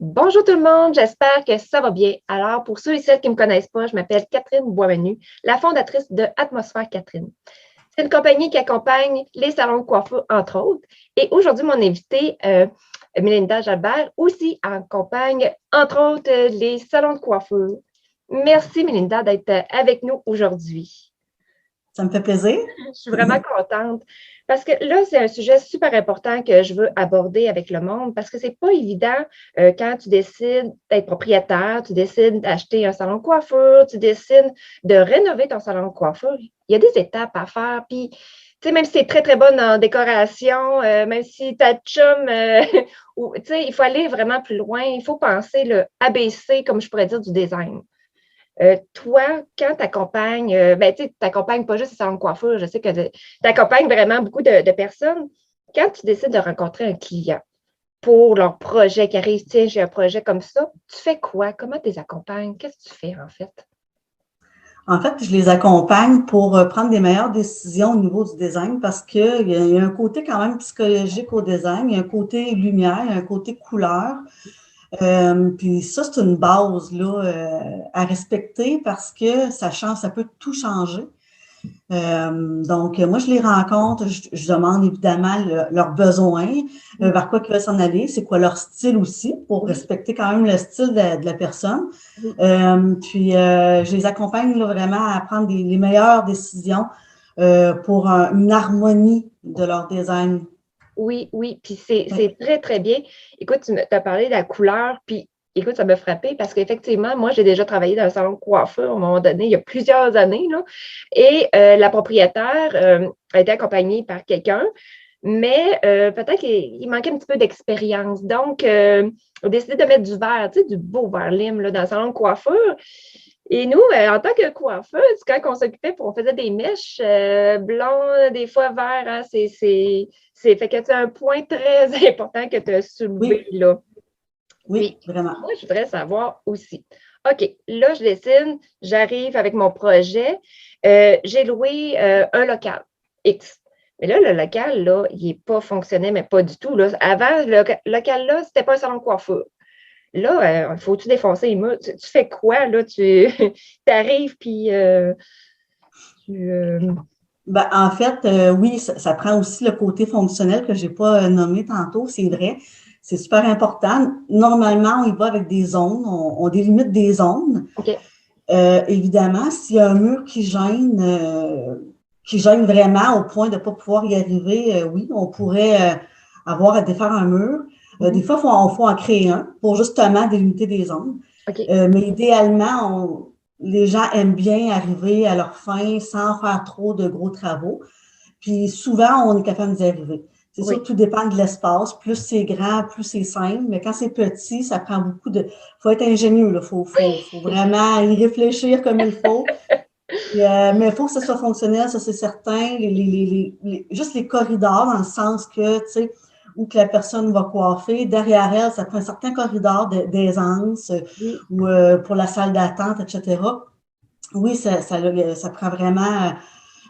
Bonjour tout le monde, j'espère que ça va bien. Alors, pour ceux et celles qui ne me connaissent pas, je m'appelle Catherine Boismenu, la fondatrice de Atmosphère Catherine. C'est une compagnie qui accompagne les salons de coiffure, entre autres. Et aujourd'hui, mon invitée, Mélinda Jalbert, aussi accompagne, entre autres, les salons de coiffure. Merci, Mélinda, d'être avec nous aujourd'hui. Ça me fait plaisir. Je suis vraiment contente parce que là, c'est un sujet super important que je veux aborder avec le monde parce que c'est pas évident quand tu décides d'être propriétaire, tu décides d'acheter un salon de coiffure, tu décides de rénover ton salon de coiffure. Il y a des étapes à faire. Puis, tu sais, même si c'est très, très bonne en décoration, même si ta chum, tu sais, il faut aller vraiment plus loin. Il faut penser le ABC, comme je pourrais dire, du design. Toi, quand tu accompagnes, tu n'accompagnes pas juste les salons de coiffure, je sais que tu accompagnes vraiment beaucoup de personnes. Quand tu décides de rencontrer un client pour leur projet qui arrive, tiens, j'ai un projet comme ça, tu fais quoi? Comment tu les accompagnes? Qu'est-ce que tu fais en fait? En fait, je les accompagne pour prendre des meilleures décisions au niveau du design parce qu'il y a un côté quand même psychologique au design, il y a un côté lumière, il y a un côté couleur. Puis ça, c'est une base là, à respecter parce que ça change, ça peut tout changer. Donc, moi, je les rencontre, je demande évidemment leurs besoins, vers quoi ils veulent s'en aller, c'est quoi leur style aussi, pour Oui, respecter quand même le style de la personne. oui. Je les accompagne là, vraiment à prendre les meilleures décisions pour une harmonie de leur design. Oui, oui, puis c'est Ouais. c'est très, très bien. Écoute, tu as parlé de la couleur, puis écoute, ça m'a frappé parce qu'effectivement, moi, j'ai déjà travaillé dans un salon de coiffure à un moment donné, il y a plusieurs années, là, et la propriétaire a été accompagnée par quelqu'un, mais peut-être qu'il manquait un petit peu d'expérience. Donc, on a décidé de mettre du vert, tu sais, du beau vert lime là, dans le salon de coiffure. Et nous, en tant que coiffeuse, quand on s'occupait, on faisait des mèches blondes, des fois verts, hein, fait que c'est un point très important que tu as soulevé Oui, là. oui, Puis, vraiment. moi, je voudrais savoir aussi. OK, là, je décide, j'arrive avec mon projet. J'ai loué un local X. Mais là, le local, là, il n'est pas fonctionnel, mais pas du tout. Là. Avant, le local-là, c'était pas un salon de coiffure. Là, faut-tu défoncer les murs? Tu fais quoi, là? Tu arrives, puis tu... Ben, en fait, oui, ça prend aussi le côté fonctionnel que j'ai pas nommé tantôt, c'est vrai. C'est super important. Normalement, on y va avec des zones, on délimite des zones. OK. Évidemment, s'il y a un mur qui gêne vraiment au point de ne pas pouvoir y arriver, oui, on pourrait avoir à défaire un mur. Des Mhm. fois, il faut en créer un pour justement délimiter des zones. OK. Mais idéalement, les gens aiment bien arriver à leur fin sans faire trop de gros travaux. Puis souvent, on est capable d'y arriver. C'est sûr Oui. que tout dépend de l'espace. Plus c'est grand, plus c'est simple. Mais quand c'est petit, ça prend beaucoup de... faut être ingénieux, là. Faut vraiment y réfléchir comme il faut. Mais il faut que ce soit fonctionnel, ça c'est certain. Juste les corridors, dans le sens que, tu sais, où que la personne va coiffer, derrière elle, ça prend un certain corridor d'aisance Oui. ou pour la salle d'attente, etc. Oui, ça prend vraiment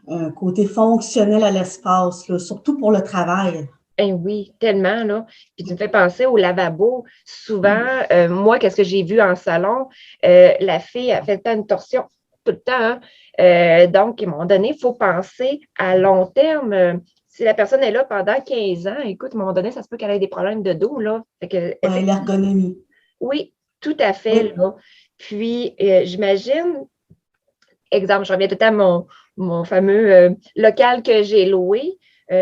un côté fonctionnel à l'espace, là, surtout pour le travail. Eh oui, tellement, là. Puis tu me fais penser au lavabo. Souvent, moi, qu'est-ce que j'ai vu en salon? La fille a fait une torsion tout le temps, hein. Donc, à un moment donné, il faut penser à long terme. Si la personne est là pendant 15 ans, écoute, à un moment donné, ça se peut qu'elle ait des problèmes de dos, là. Fait que, Ouais, l'ergonomie. oui, tout à fait, Oui, là. Puis, j'imagine, exemple, je reviens tout le temps à mon fameux local que j'ai loué.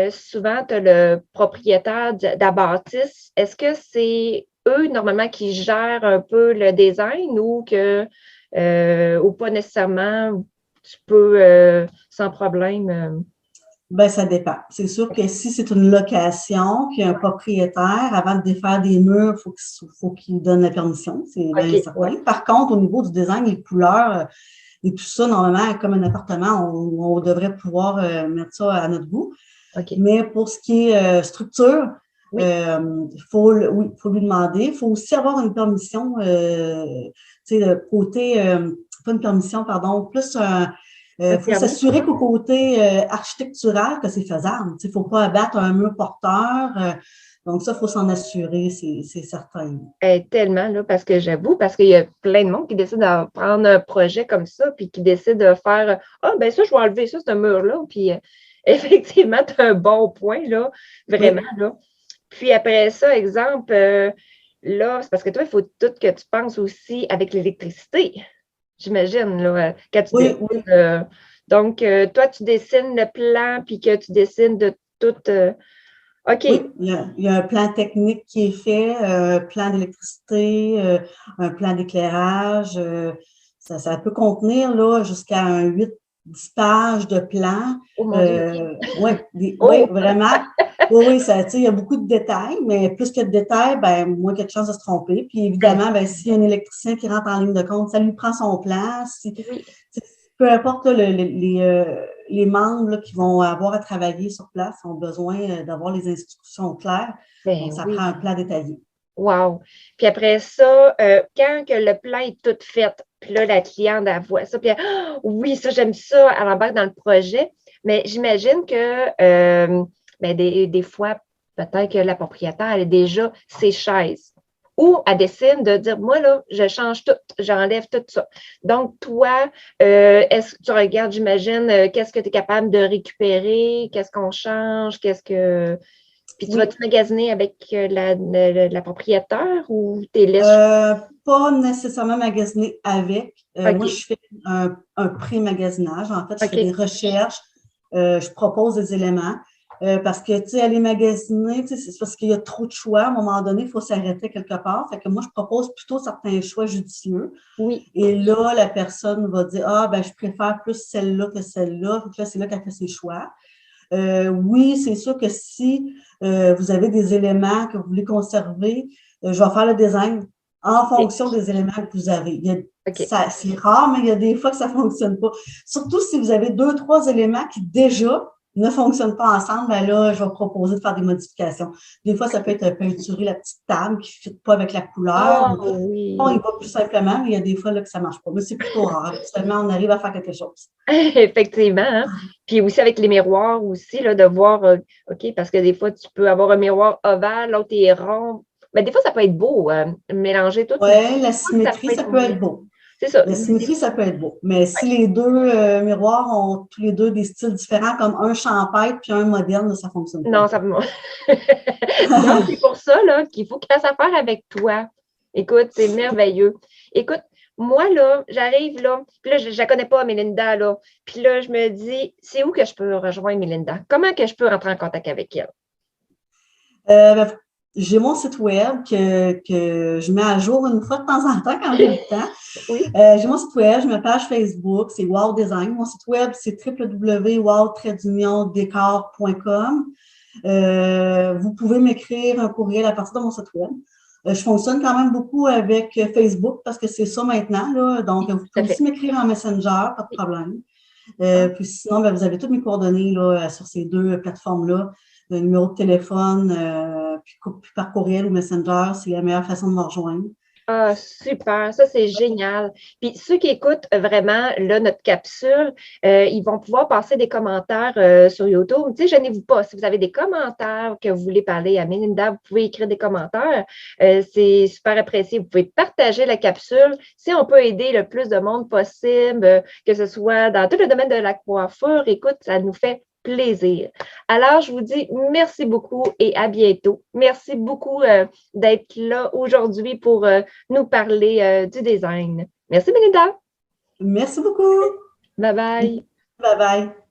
Souvent, tu as le propriétaire de la bâtisse. Est-ce que c'est eux, normalement, qui gèrent un peu le design ou pas nécessairement, tu peux sans problème. ben ça dépend. C'est sûr que si c'est une location, puis un propriétaire, avant de défaire des murs, faut qu'il donne la permission, c'est bien OK, ouais. certain. Par contre, au niveau du design, les couleurs et tout ça, normalement, comme un appartement, on devrait pouvoir mettre ça à notre goût. OK. Mais pour ce qui est structure, Oui, oui, faut lui demander. Il faut aussi avoir une permission, tu sais, le côté, pas une permission, pardon, plus Il faut s'assurer qu'au côté architectural, que c'est faisable. Il ne faut pas abattre un mur porteur. Donc, ça, il faut s'en assurer, c'est certain. Tellement, là, parce que j'avoue, parce qu'il y a plein de monde qui décide de prendre un projet comme ça, puis qui décide de faire ah, ben ça, je vais enlever ça, ce mur-là. Puis, effectivement, tu as un bon point, là, vraiment, Oui. là. Puis après ça, exemple, là, c'est parce que toi, il faut tout que tu penses aussi avec l'électricité, j'imagine, là, quand tu Oui, décides. oui. Donc, toi, tu dessines le plan, puis que tu dessines de tout. OK. Oui, il y a un plan technique qui est fait, un plan d'électricité, un plan d'éclairage. Ça peut contenir là, jusqu'à un 8-10 pages de plan. Oh mon Dieu. Oui, Oh! vraiment. Oui, oui, ça, il y a beaucoup de détails, mais plus que de détails, ben, moins qu'il y a de chances de se tromper. Puis évidemment, ben, s'il y a un électricien qui rentre en ligne de compte, ça lui prend son plan. Oui. Peu importe là, les membres là, qui vont avoir à travailler sur place ont besoin d'avoir les instructions claires. Ben Donc, ça oui. prend un plan détaillé. Wow. Puis après ça, quand que le plan est tout fait, puis là, la cliente, elle voit ça, puis elle, ah, oui, ça, j'aime ça, elle embarque dans le projet. Mais j'imagine que ben, des fois, peut-être que la propriétaire, elle a déjà ses chaises. Ou elle décide de dire, moi, là, je change tout, j'enlève tout ça. Donc, toi, est-ce que tu regardes, j'imagine, qu'est-ce que tu es capable de récupérer, qu'est-ce qu'on change, qu'est-ce que. Puis tu Oui. vas-tu magasiner avec la propriétaire ou tu les laisses? Pas nécessairement magasiner avec. Moi, OK, je fais un pré-magasinage. En fait, je fais des OK. recherches. Je propose des éléments. Parce que, tu sais, aller magasiner, tu sais, c'est parce qu'il y a trop de choix. À un moment donné, il faut s'arrêter quelque part. Fait que moi, je propose plutôt certains choix judicieux. Oui. Et là, la personne va dire, ah, ben, je préfère plus celle-là que celle-là. Donc là, c'est là qu'elle fait ses choix. Oui, c'est sûr que si vous avez des éléments que vous voulez conserver, je vais faire le design en fonction des éléments que vous avez. OK. C'est rare, mais il y a des fois que ça ne fonctionne pas. Surtout si vous avez 2, 3 éléments qui déjà ne fonctionnent pas ensemble, ben là, je vais proposer de faire des modifications. Des fois, ça peut être peinturer la petite table qui ne fit pas avec la couleur. Ah Ou, bon, il oui. va plus simplement, mais il y a des fois là, que ça ne marche pas. Mais c'est plutôt rare. Habituellement, on arrive à faire quelque chose. Effectivement, hein. Puis aussi avec les miroirs aussi, là, de voir, OK, parce que des fois, tu peux avoir un miroir ovale, l'autre est rond. Mais des fois, ça peut être beau, mélanger tout, mais Oui, la ça symétrie, peut ça être peut moins. être beau. C'est ça. La symétrie, ça peut être beau. Mais si les deux miroirs ont tous les deux des styles différents, comme un champêtre puis un moderne, ça ne fonctionne pas. Non, ça non, c'est pour ça là, qu'il faut qu'il fasse affaire avec toi. Écoute, c'est merveilleux. Écoute, moi, là, j'arrive là, puis là, je ne la connais pas, Mélinda, là. Puis là, je me dis, c'est où que je peux rejoindre Mélinda? Comment que je peux rentrer en contact avec elle? Ben, j'ai mon site web que je mets à jour une fois de temps en temps quand j'ai le temps. Oui. J'ai mon site web, j'ai ma page Facebook, c'est Wow Design. Mon site web, c'est www.wow-decor.com. Vous pouvez m'écrire un courriel à partir de mon site web. Je fonctionne quand même beaucoup avec Facebook parce que c'est ça maintenant, là. Donc, vous Tout à pouvez aussi fait. m'écrire en Messenger, pas de Oui. problème. Ah, Puis sinon, ben, vous avez toutes mes coordonnées là, sur ces deux plateformes-là. Le numéro de téléphone, puis par courriel ou Messenger, c'est la meilleure façon de me rejoindre. ah, super, ça c'est génial. Puis ceux qui écoutent vraiment là, notre capsule, ils vont pouvoir passer des commentaires sur YouTube. Tu sais, gênez-vous pas. Si vous avez des commentaires que vous voulez parler à Mélinda, vous pouvez écrire des commentaires. C'est super apprécié. Vous pouvez partager la capsule. Si on peut aider le plus de monde possible, que ce soit dans tout le domaine de la coiffure, écoute, ça nous fait plaisir. Alors, je vous dis merci beaucoup et à bientôt. Merci beaucoup d'être là aujourd'hui pour nous parler du design. Merci, Belinda. Merci beaucoup. Bye bye. Bye bye.